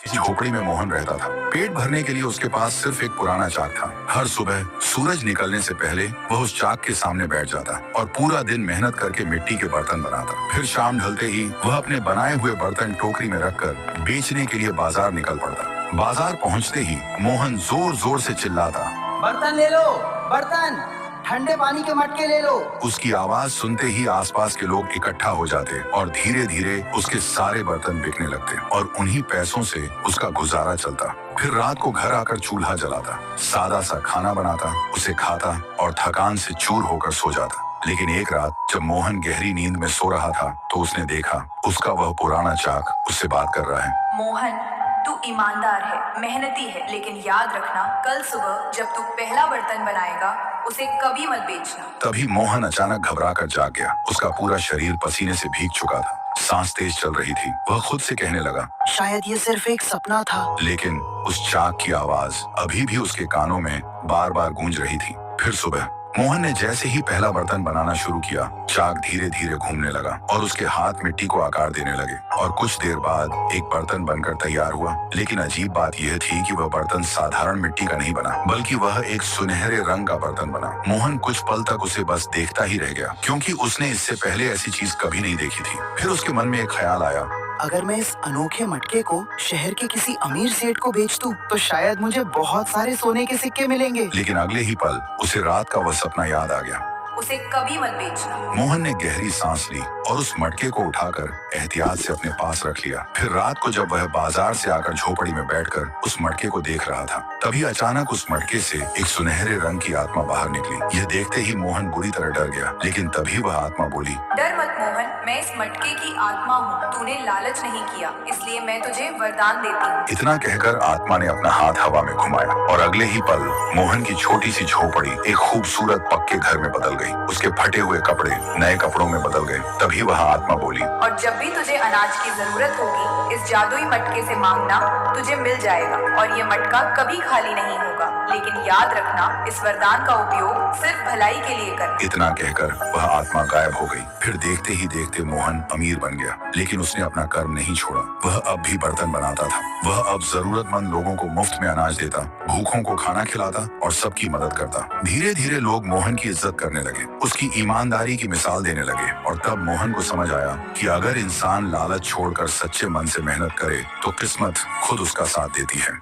इस झोपड़ी में मोहन रहता था। पेट भरने के लिए उसके पास सिर्फ एक पुराना चाक था। हर सुबह सूरज निकलने से पहले वह उस चाक के सामने बैठ जाता और पूरा दिन मेहनत करके मिट्टी के बर्तन बनाता। फिर शाम ढलते ही वह अपने बनाए हुए बर्तन टोकरी में रखकर बेचने के लिए बाजार निकल पड़ता। बाजार पहुंचते ही मोहन जोर जोर से चिल्लाता, बर्तन ले लो, बर्तन, ठंडे पानी के मटके ले लो। उसकी आवाज सुनते ही आसपास के लोग इकट्ठा हो जाते और धीरे धीरे उसके सारे बर्तन बिकने लगते और उन्हीं पैसों से उसका गुजारा चलता। फिर रात को घर आकर चूल्हा जलाता, सादा सा खाना बनाता, उसे खाता और थकान से चूर होकर सो जाता। लेकिन एक रात जब मोहन गहरी नींद में सो रहा था तो उसने देखा उसका वह पुराना चाक उससे बात कर रहा है। मोहन, तू ईमानदार है, मेहनती है, लेकिन याद रखना कल सुबह जब तू पहला बर्तन बनाएगा उसे कभी मत बेचना। तभी मोहन अचानक घबरा कर जाग गया। उसका पूरा शरीर पसीने से भीग चुका था, सांस तेज चल रही थी। वह खुद से कहने लगा, शायद ये सिर्फ एक सपना था। लेकिन उस चाक की आवाज अभी भी उसके कानों में बार बार गूंज रही थी। फिर सुबह मोहन ने जैसे ही पहला बर्तन बनाना शुरू किया, चाक धीरे धीरे घूमने लगा और उसके हाथ मिट्टी को आकार देने लगे और कुछ देर बाद एक बर्तन बनकर तैयार हुआ। लेकिन अजीब बात यह थी कि वह बर्तन साधारण मिट्टी का नहीं बना, बल्कि वह एक सुनहरे रंग का बर्तन बना। मोहन कुछ पल तक उसे बस देखता ही रह गया, क्योंकि उसने इससे पहले ऐसी चीज कभी नहीं देखी थी। फिर उसके मन में एक ख्याल आया, अगर मैं इस अनोखे मटके को शहर के किसी अमीर सेठ को बेच दूं, तो शायद मुझे बहुत सारे सोने के सिक्के मिलेंगे। लेकिन अगले ही पल उसे रात का वह सपना याद आ गया। उसे कभी मत बेचना। मोहन ने गहरी सांस ली और उस मटके को उठाकर एहतियात से अपने पास रख लिया। फिर रात को जब वह बाजार से आकर झोपड़ी में बैठकर उस मटके को देख रहा था, तभी अचानक उस मटके से एक सुनहरे रंग की आत्मा बाहर निकली। यह देखते ही मोहन बुरी तरह डर गया, लेकिन तभी वह आत्मा बोली, डर मत मोहन, मैं इस मटके की आत्मा हूँ। तूने लालच नहीं किया, इसलिए मैं तुझे वरदान देती हूँ। इतना कहकर आत्मा ने अपना हाथ हवा में घुमाया और अगले ही पल मोहन की छोटी सी झोपड़ी एक खूबसूरत पक्के घर में बदल गई। उसके फटे हुए कपड़े नए कपड़ों में बदल गए। तभी वह आत्मा बोली, और जब भी तुझे अनाज की जरूरत होगी, इस जादुई मटके से मांगना, तुझे मिल जाएगा और ये मटका कभी खाली नहीं होगा। लेकिन याद रखना, इस वरदान का उपयोग सिर्फ भलाई के लिए करना। इतना कहकर वह आत्मा गायब हो गई। फिर देखते ही देखते मोहन अमीर बन गया, लेकिन उसने अपना कर्म नहीं छोड़ा। वह अब भी बर्तन बनाता था। वह अब जरूरतमंद लोगों को मुफ्त में अनाज देता, भूखों को खाना खिलाता और सबकी मदद करता। धीरे धीरे लोग मोहन की इज्जत करने लगे, उसकी ईमानदारी की मिसाल देने लगे और तब मोहन को समझ आया कि अगर इंसान लालच छोड़कर सच्चे मन से मेहनत करे तो किस्मत खुद उसका साथ देती है।